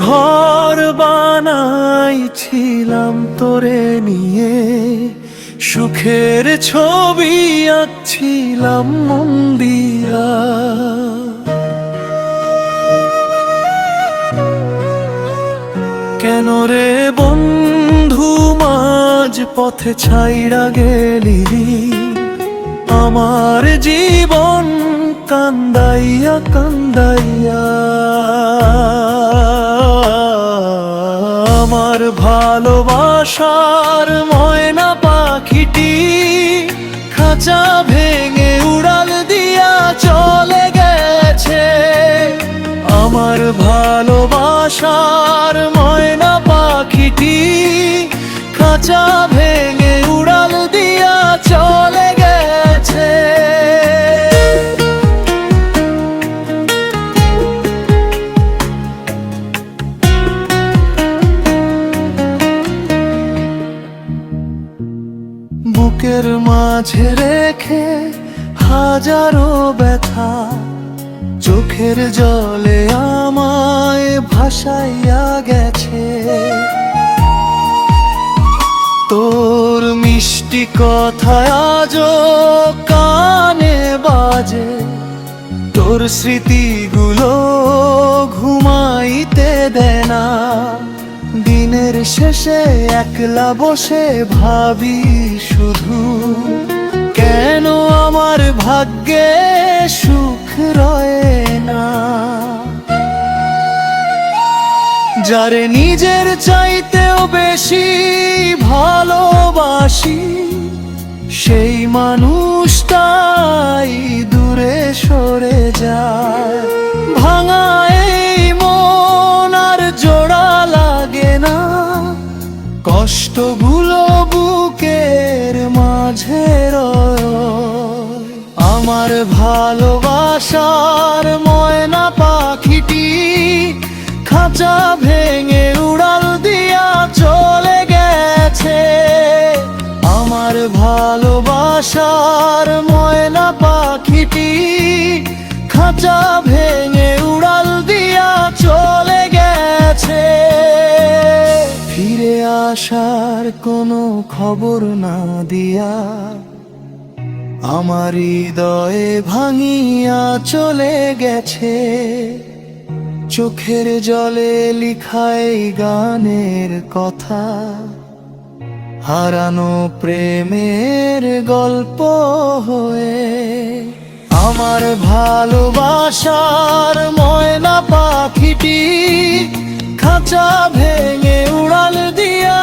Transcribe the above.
ঘর বানাইছিলাম তোরে নিয়ে, সুখের ছবি আঁকছিলাম মন দিয়া। কেন রে বন্ধু মাঝ পথে ছাইড়া গেলি, আমার জীবন কান্দাইয়া কান্দাইয়া। আমার ভালোবাসার ময়না পাখিটি খাঁচা ভেঙে উড়াল দিয়া চলে গেছে। আমার ভালোবাসার ময়না পাখিটি খাঁচা ভেঙে উড়াল দিয়া চলে গেছে। বুকের মাঝে রেখে হাজারো ব্যথা, চোখের জলে আমায় ভাসাইয়া গেছে। তোর মিষ্টি কথায় আজও কানে বাজে, তোর স্মৃতিগুলো ঘুমাইতে দেয় না। দিনের শেষে একলা বসে ভাবি শুধু, কেন আমার ভাগ্যে সুখ রয়ে না। যারে নিজের চাইতেও বেশি ভালোবাসি, সেই মানুষটাই দূরে সরে যায়। ভাঙা এই মন আর জোড়া লাগে না, কষ্টগুলো বুকের মাঝে রয়। আমার ভালোবাসার ময়না পাখিটি খাঁচা ভেঙে উড়াল দিয়া চলে গেছে। আমার ভালোবাসার ময়না পাখিটি খাঁচা ভেঙে উড়াল দিয়া চলে গেছে। ফিরে আসার কোনো খবর না দিয়া, আমার হৃদয়ে ভাঙিয়া চলে গেছে। চোখের জলে লিখাই গানের কথা, হারানো প্রেমের গল্প হয়ে। আমার ভালোবাসার ময়না পাখিটি খাঁচা ভেঙে উড়াল দিয়া